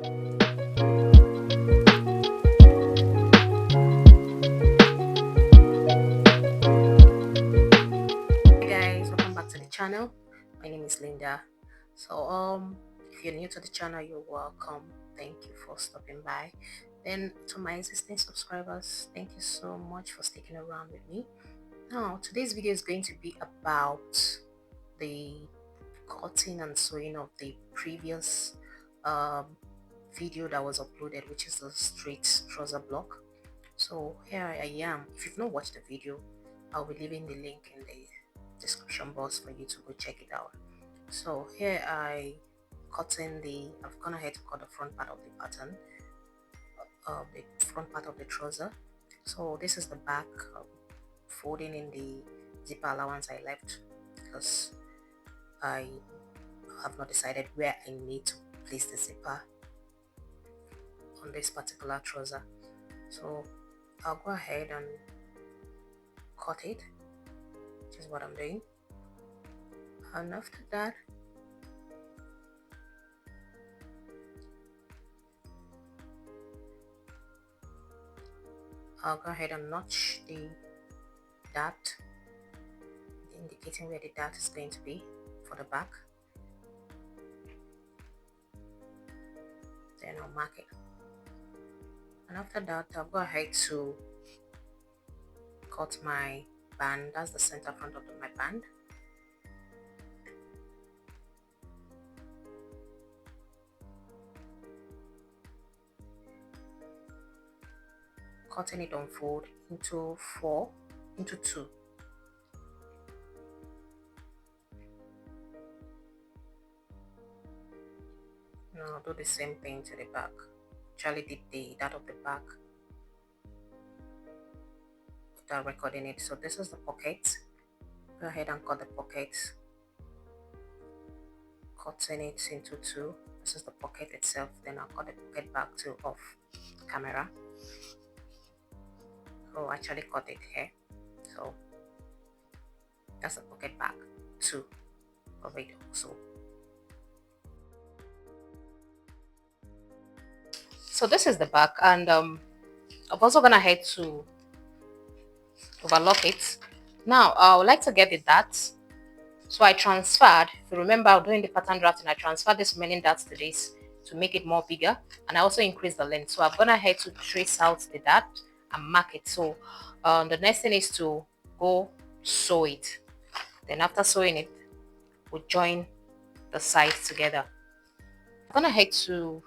Guys, welcome back to the channel. My name is Linda. So if you're new to the channel, you're welcome. Thank you for stopping by. Then to my existing subscribers, thank you so much for sticking around with me. Now today's video is going to be about the cutting and sewing of the previous um, video that was uploaded, which is the straight trouser block. So here I am. If you've not watched the video, I'll be leaving the link in the description box for you to go check it out. So here I've gone ahead to cut the front part of the pattern, the front part of the trouser. So this is the back, folding in the zipper allowance I left because I have not decided where I need to place the zipper on this particular trouser. So I'll go ahead and cut it, which is what I'm doing. And after that, I'll go ahead and notch the dart, indicating where the dart is going to be for the back. Then I'll mark it. And after that, I'll go ahead to cut my band. That's the center front of my band. Cutting it on fold into 2. Now I'll do the same thing to the back. Actually did that of the back without recording it. So this is the pocket. Go ahead and cut the pocket, cutting it into 2. This is the pocket itself. Then I'll cut the pocket back to off camera. Oh, actually cut it here. So that's the pocket back 2 of it also. So this is the back, and I've also gone ahead to overlock it. Now I would like to get the darts, so I transferred, if you remember doing the pattern drafting, I transferred this remaining darts to this to make it more bigger, and I also increased the length. So I've gone ahead to trace out the dart and mark it. So the next thing is to go sew it. Then after sewing it, we'll join the sides together. I've gone ahead to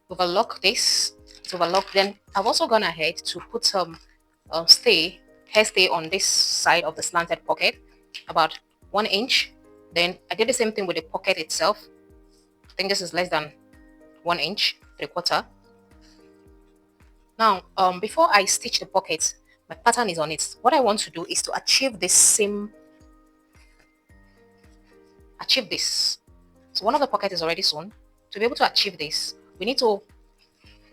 overlock this, then I've also gone ahead to put some hairstay on this side of the slanted pocket, about 1 inch. Then I did the same thing with the pocket itself. I think this is less than 1 inch, 3/4. Now before I stitch the pocket, my pattern is on it. What I want to do is to achieve this. So one of the pockets is already sewn. To be able to achieve this, we need to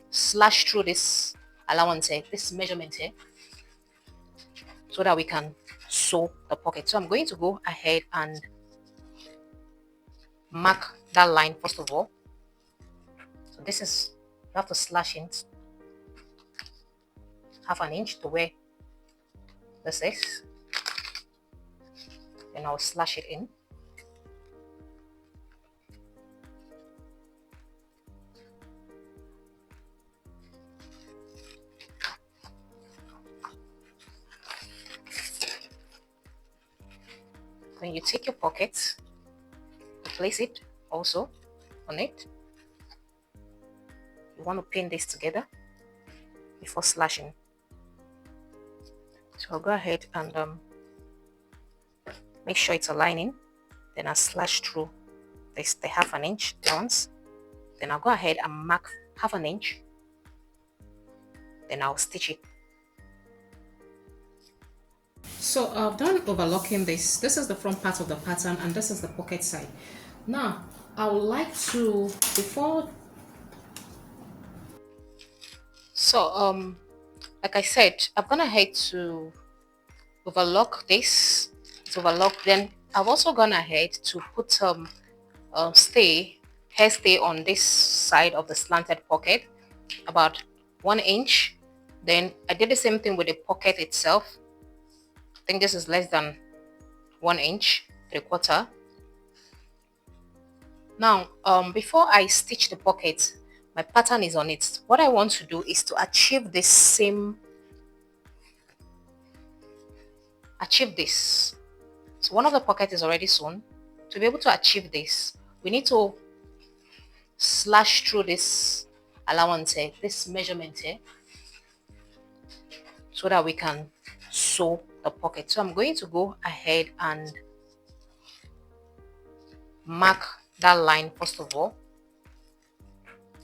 slash through this allowance here, this measurement here, so that we can sew the pocket. So I'm going to go ahead and mark that line first of all. So this is, you have to slash in 1/2 inch to where this is. Then I'll slash it in. Then you take your pocket, place it also on it. You want to pin this together before slashing. So I'll go ahead and make sure it's aligning. Then I'll slash through this, the 1/2 inch once. Then I'll go ahead and mark 1/2 inch. Then I'll stitch it. So I've done overlocking this. This is the front part of the pattern, and this is the pocket side. Now I would like to, like I said, I've gone ahead to overlock this. It's overlocked. Then I've also gone ahead to put some stay hairstay on this side of the slanted pocket, about 1 inch. Then I did the same thing with the pocket itself. I think this is less than 1 inch, 3/4. Now, before I stitch the pocket, my pattern is on it. What I want to do is to achieve this. So one of the pockets is already sewn. To be able to achieve this, we need to slash through this allowance here, this measurement here, so that we can sew the pocket. So I'm going to go ahead and mark that line first of all.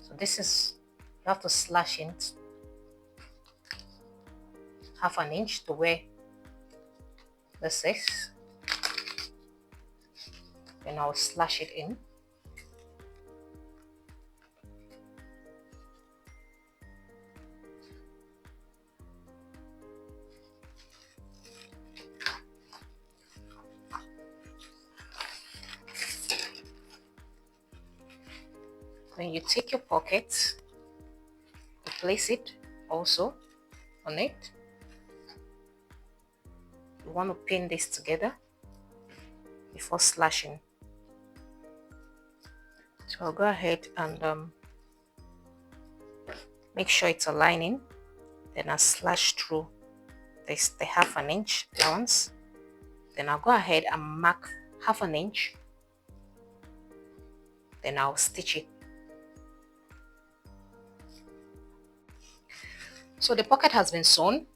So this is, you have to slash it 1/2 inch to where this is. Then I'll slash it in. Then you take your pocket, you place it also on it. You want to pin this together before slashing. So I'll go ahead and make sure it's aligning. Then I'll slash through this, the 1/2 inch allowance. Then I'll go ahead and mark 1/2 inch. Then I'll stitch it. So the pocket has been sewn.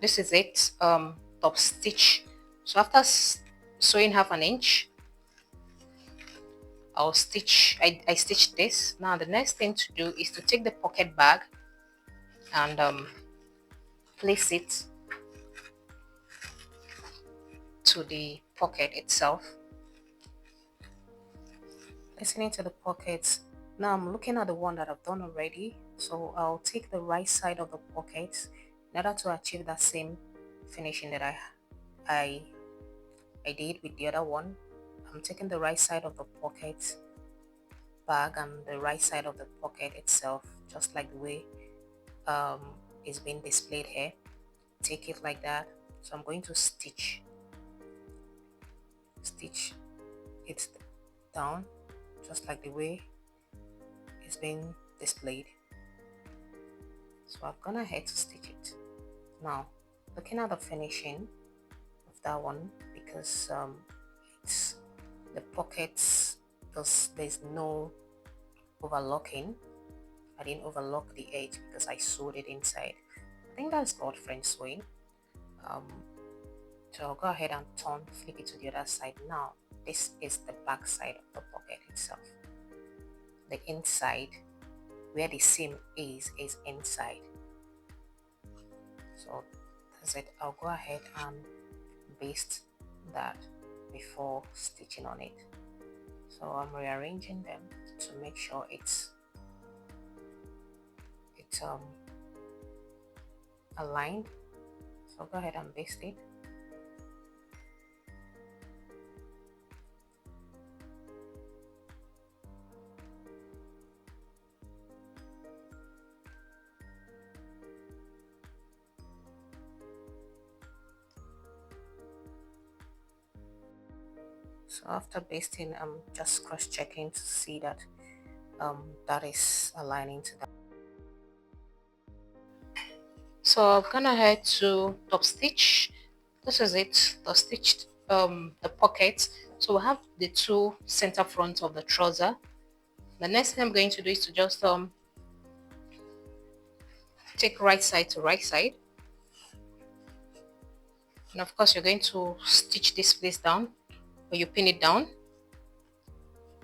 This is it, top stitch. So after sewing 1/2 inch, I'll stitch, I stitched this. Now the next thing to do is to take the pocket bag and place it to the pocket itself. Listening to the pockets. Now I'm looking at the one that I've done already. So I'll take the right side of the pocket in order to achieve that same finishing that I did with the other one. I'm taking the right side of the pocket bag and the right side of the pocket itself, just like the way it's being displayed here. Take it like that. So I'm going to stitch it down, just like the way it's being displayed. So I've gone ahead to stitch it. Now, looking at the finishing of that one, because it's the pockets, there's no overlocking. I didn't overlock the edge because I sewed it inside. I think that's called French sewing. So I'll go ahead and flip it to the other side. Now, this is the back side of the pocket itself. The inside, where the seam is inside. So that's it. I'll go ahead and baste that before stitching on it. So I'm rearranging them to make sure it's aligned. So I'll go ahead and baste it. So after basting, I'm just cross-checking to see that that is aligning to that. So I've gone ahead to top stitch. This is it, top stitched the pocket. So we have the two center fronts of the trouser. The next thing I'm going to do is to just take right side to right side. And of course, you're going to stitch this place down, or you pin it down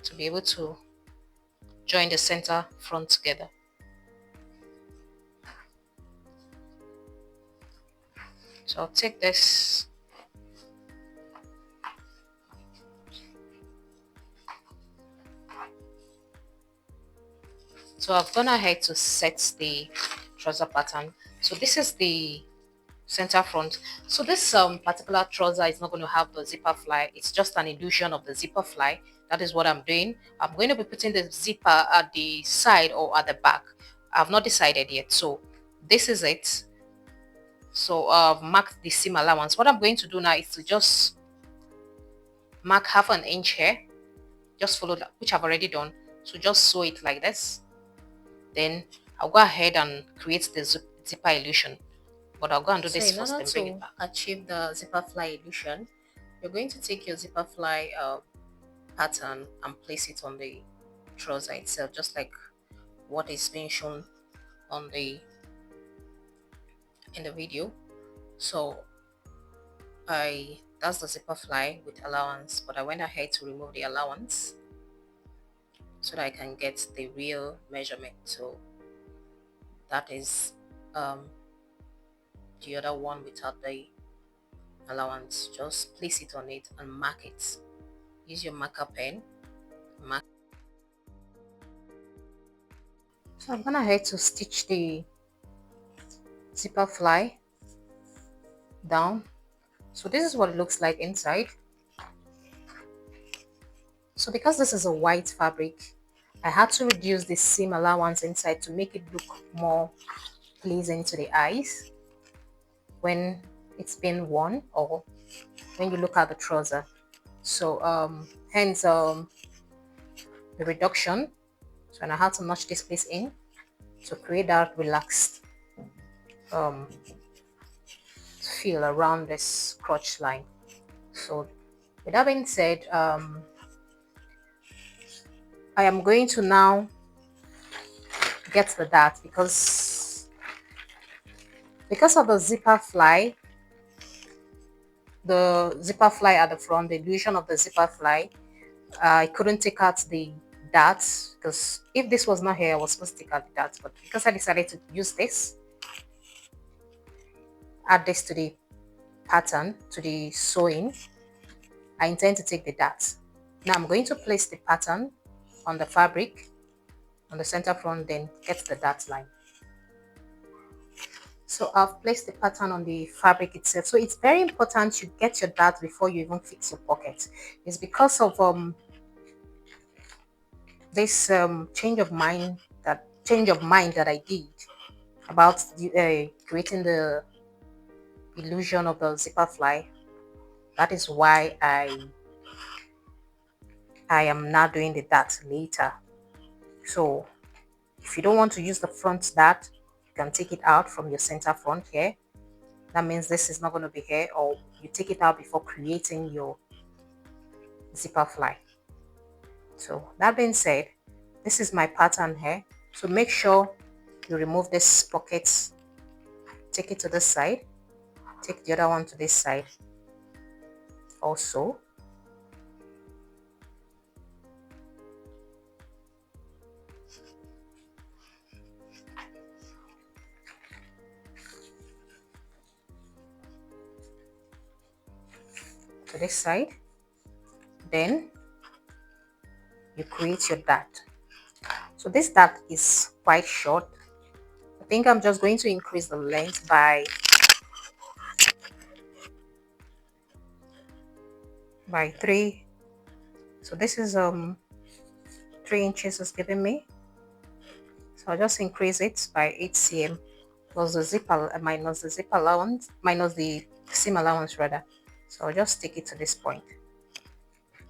to be able to join the center front together. So I'll take this So I've gone ahead to set the trouser pattern. So this is the center front. So this particular trouser is not going to have the zipper fly. It's just an illusion of the zipper fly That is what I'm doing. I'm going to be putting the zipper at the side or at the back. I've not decided yet. So this is it. So I've marked the seam allowance. What I'm going to do now is to just mark half an inch here. Just follow that, which I've already done. So just sew it like this. Then I'll go ahead and create the zipper illusion. But I'll go and do this first and bring it back. To achieve the zipper fly illusion, you're going to take your zipper fly pattern and place it on the trouser itself, just like what is being shown on in the video. So that's the zipper fly with allowance, but I went ahead to remove the allowance so that I can get the real measurement. So that is the other one without the allowance. Just place it on it and mark it. Use your marker pen. Mark. So I'm gonna head to stitch the zipper fly down. So this is what it looks like inside. So because this is a white fabric, I had to reduce the seam allowance inside to make it look more pleasing to the eyes when it's been worn or when you look at the trouser. So hence the reduction. So I had to notch this place in to create that relaxed feel around this crotch line. So with that being said, I am going to now get the dart because of the zipper fly, at the front, the illusion of the zipper fly, I couldn't take out the darts because if this was not here, I was supposed to take out the darts, but because I decided to use this, add this to the pattern, to the sewing, I intend to take the darts. Now I'm going to place the pattern on the fabric, on the center front, then get the dart line. So I've placed the pattern on the fabric itself. So it's very important you get your dart before you even fix your pocket. It's because of this change of mind that I did about creating the illusion of the zipper fly. That is why I am now doing the dart later. So if you don't want to use the front dart, you can take it out from your center front here. That means this is not going to be here, or you take it out before creating your zipper fly. So that being said, this is my pattern here. So make sure you remove this pockets, take it to this side, take the other one to this side also. To this side, then you create your dart. So this dart is quite short. I think I'm just going to increase the length by 3. So this is 3 inches is giving me. So I'll just increase it by 8 cm plus the zipper minus the zip allowance minus the seam allowance rather. So I'll just take it to this point.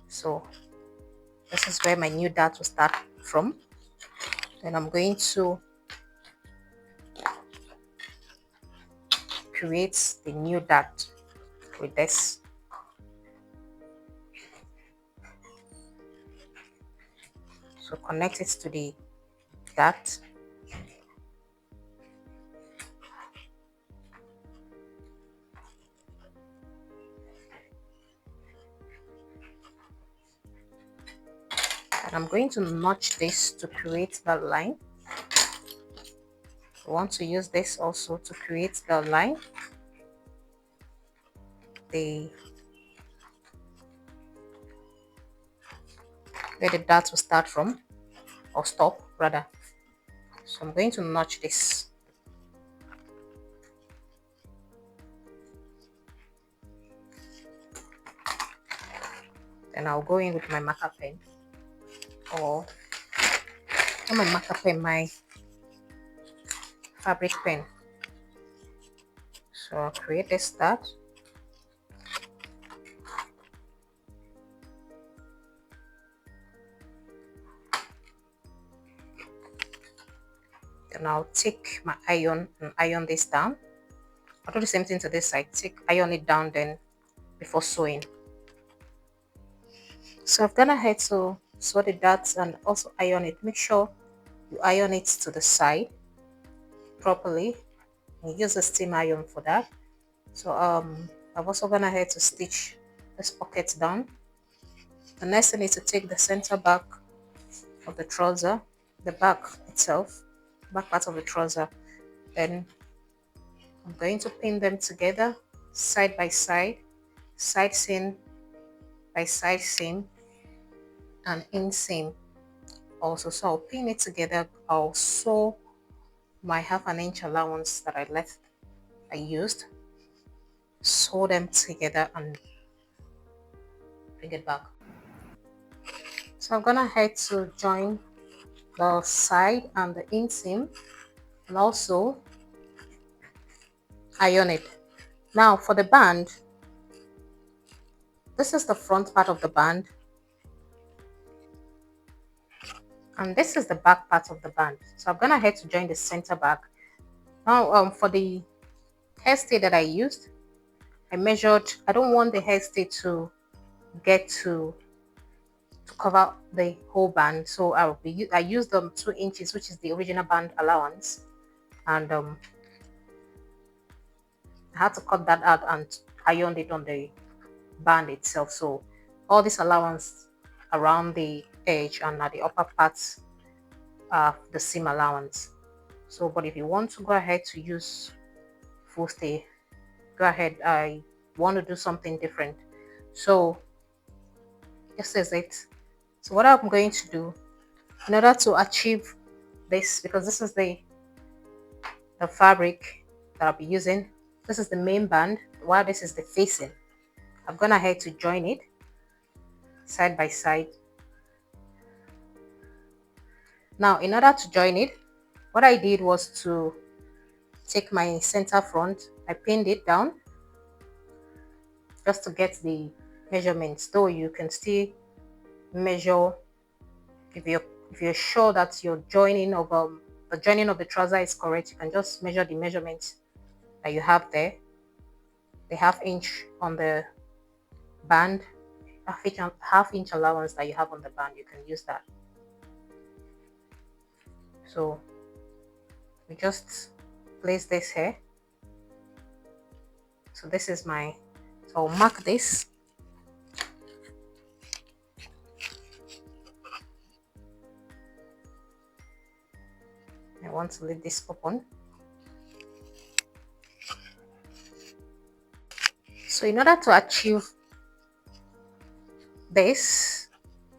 So this is where my new dart will start from. Then I'm going to create the new dart with this. So connect it to the dart. And I'm going to notch this to create that line. I want to use this also to create the line, where the dart will start from, or stop rather. So I'm going to notch this. Then I'll go in with my marker pen. or my marker pen, my fabric pen. So I'll create a start. Then I'll take my iron and iron this down. I'll do the same thing to this side. Iron it down then before sewing. So I've gone ahead to sew the darts and also iron it. Make sure you iron it to the side properly. And use a steam iron for that. So I've also gone ahead to stitch this pocket down. The next thing is to take the center back of the trouser, the back itself, back part of the trouser. Then I'm going to pin them together side by side seam by side seam and inseam also. So I'll pin it together. I'll sew my 1/2 inch allowance that I used, sew them together and bring it back. So I'm gonna head to join the side and the inseam and also iron it. Now for the band, this is the front part of the band and this is the back part of the band. So I'm gonna head to join the center back. Now for the hairstay that I used, I measured, I don't want the hairstay to get to cover the whole band, so I used 2 inches, which is the original band allowance, and I had to cut that out and ironed it on the band itself. So all this allowance around the edge and at the upper parts are the seam allowance. So but if you want to go ahead to use full stay, go ahead. I want to do something different, so this is it. So what I'm going to do in order to achieve this, because this is the fabric that I'll be using, this is the main band while this is the facing, I've gone ahead to join it side by side. Now in order to join it, what I did was to take my center front, I pinned it down just to get the measurements, though you can still measure if you're sure that your joining of the joining of the trouser is correct. You can just measure the measurements that you have there, the 1/2 inch on the band, 1/2 inch allowance that you have on the band, you can use that. So we just place this here. So this is my, so I'll mark this. I want to leave this open. So in order to achieve this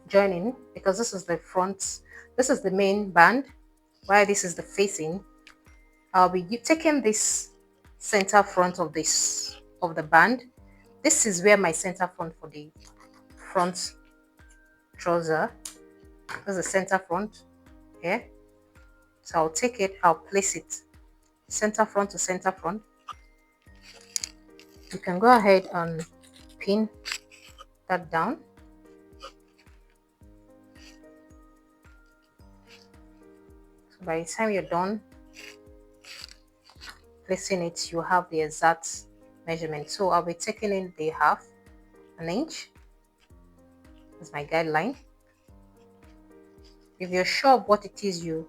joining, because this is the front, this is the main band, while this is the facing, I'll be taking this center front of the band. This is where my center front for the front trouser, this is the center front here. So I'll take it, I'll place it center front to center front. You can go ahead and pin that down. So by the time you're done placing it, you have the exact measurement. So I'll be taking in the 1/2 inch as my guideline. If you're sure of what it is you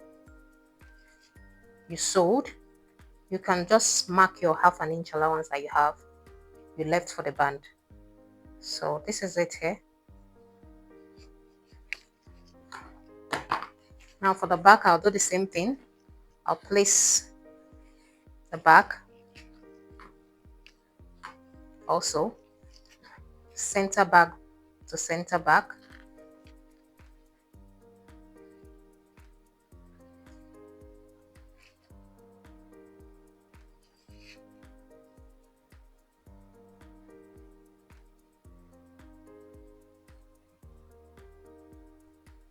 sewed, you can just mark your 1/2 inch allowance that you left for the band. So this is it here. Now for the back, I'll do the same thing. I'll place the back also center back to center back.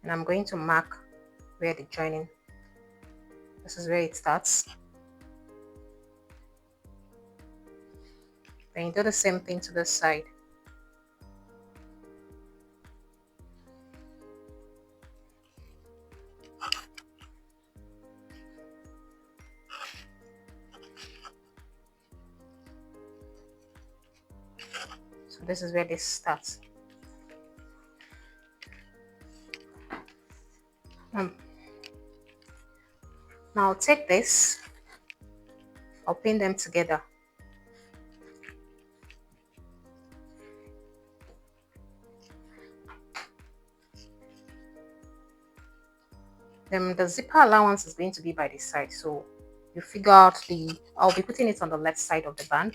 and I'm going to mark where the joining, this is where it starts. Then you do the same thing to this side. So this is where this starts. Now I'll take this, I'll pin them together. Then the zipper allowance is going to be by the side, so you figure out I'll be putting it on the left side of the band,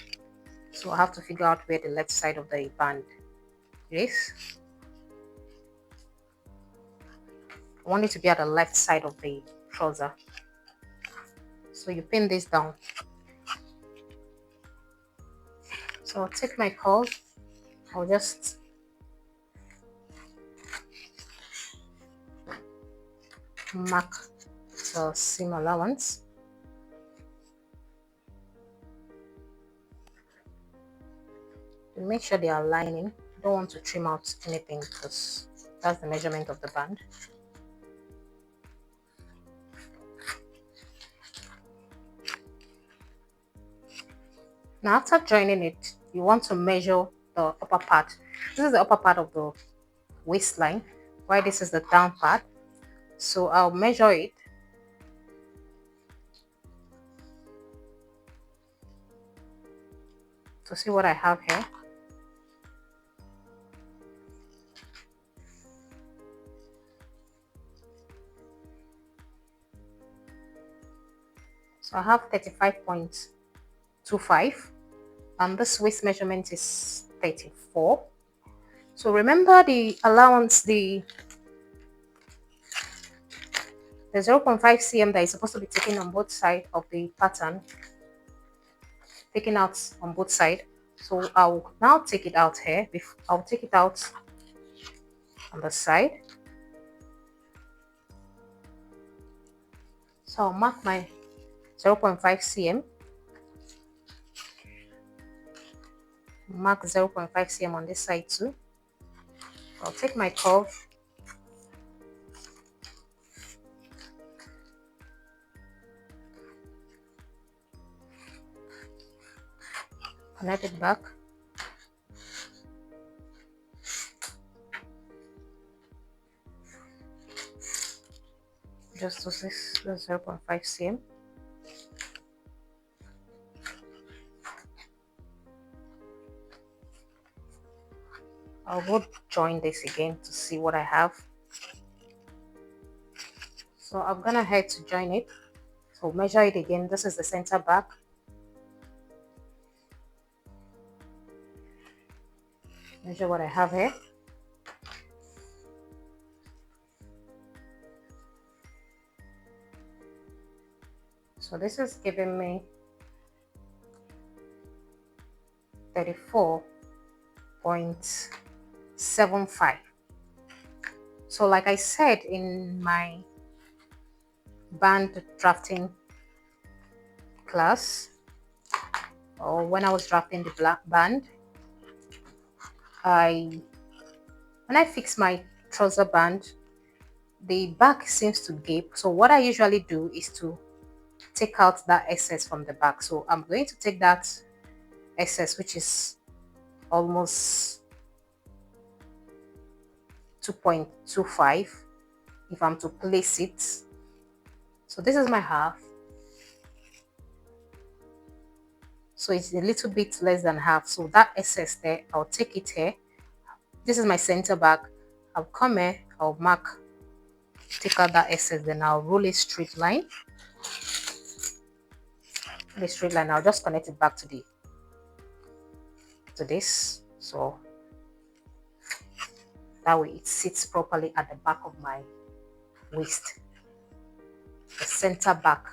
so I have to figure out where the left side of the band is. I want it to be at the left side of the trouser, so you pin this down. So I'll take my curve, I'll just mark the seam allowance. And make sure they are aligning. You don't want to trim out anything because that's the measurement of the band. Now after joining it, you want to measure the upper part. This is the upper part of the waistline, while this is the down part. So I'll measure it. To see what I have here. So I have 35.25 and this waist measurement is 34. So remember the allowance, the 0.5 cm that is supposed to be taken on both sides of the pattern, taken out on both sides. So I'll now take it out here. I'll take it out on the side. So I'll mark my 0.5 cm. Mark 0.5 cm on this side too. I'll take my curve, connect it back. Just to this 0.5 cm. I'll go join this again to see what I have. So I'm gonna head to join it. So measure it again. This is the center back. Measure what I have here. So this is giving me 34.75. So like I said in my band drafting class, or when I was drafting the black band, when I fix my trouser band, the back seems to gape. So what I usually do is to take out that excess from the back. So I'm going to take that excess, which is almost 2.25 if I'm to place it. So this is my half. So it's a little bit less than half. So that excess there, I'll take it here. This is my center back. I'll come here, I'll mark, take out that excess, then I'll roll a straight line. The straight line, I'll just connect it back to this. So that way it sits properly at the back of my waist, the center back.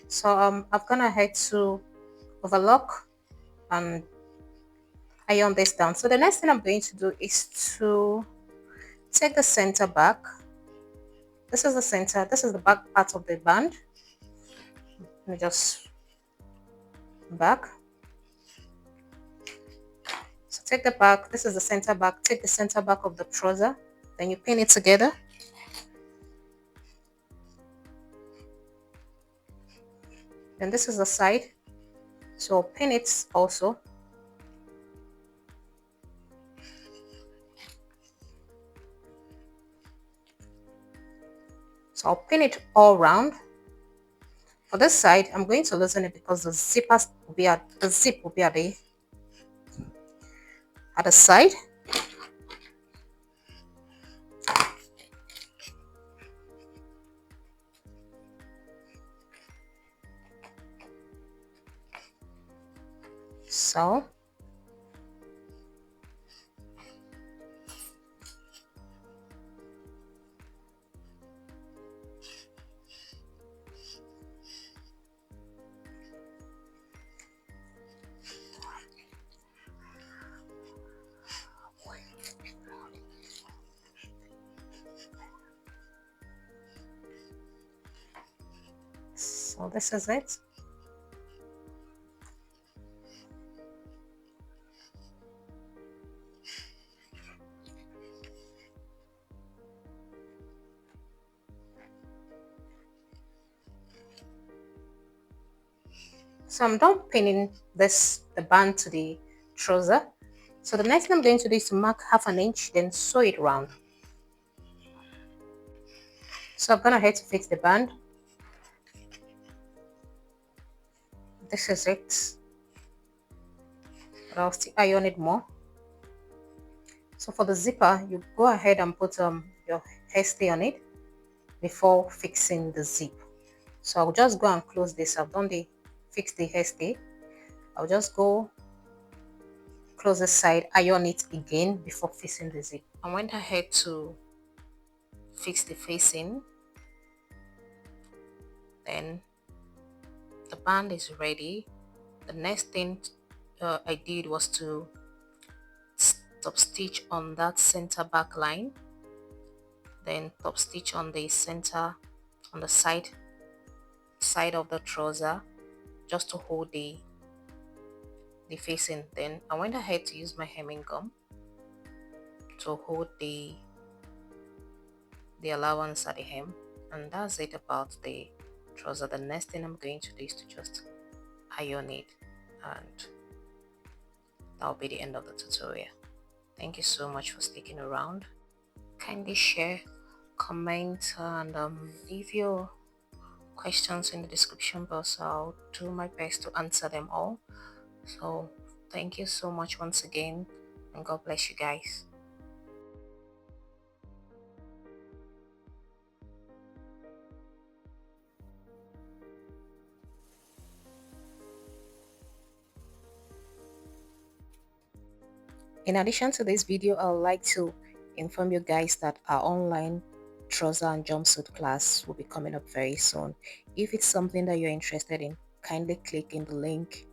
So I'm gonna head to overlock and iron this down. So the next thing I'm going to do is to take the center back. This is the center, this is the back part of the band. Let me just back. So take the back, this is the center back, take the center back of the trouser, then you pin it together. Then this is the side, so pin it also. So I'll pin it all round. For this side, I'm going to loosen it because the zip will be at the side. So this is it. So I'm done pinning the band to the trouser. So the next thing I'm going to do is to mark 1/2 inch, then sew it round. So I'm gonna head to fix the band. This is it. But I'll still iron it more. So for the zipper, you go ahead and put your hairstay on it before fixing the zip. So I'll just go and close this. I've done fix the hairstay. I'll just go close the side, iron it again before fixing the zip. I went ahead to fix the facing. Then the band is ready. The next thing I did was to top stitch on that center back line, then top stitch on the center, on the side of the trouser, just to hold the facing. Then I went ahead to use my hemming gum to hold the allowance at the hem, and that's it about the trouser. The next thing I'm going to do is to just iron it, and that'll be the end of the tutorial. Thank you so much for sticking around. Kindly share, comment, and leave your questions in the description box. I'll do my best to answer them all. So thank you so much once again, and God bless you guys. In addition to this video, I would like to inform you guys that our online trouser and jumpsuit class will be coming up very soon. If it's something that you're interested in, kindly click in the link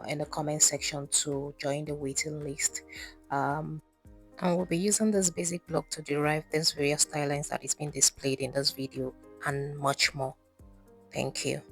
in the comment section to join the waiting list. And we'll be using this basic block to derive these various stylings that is being displayed in this video and much more. Thank you.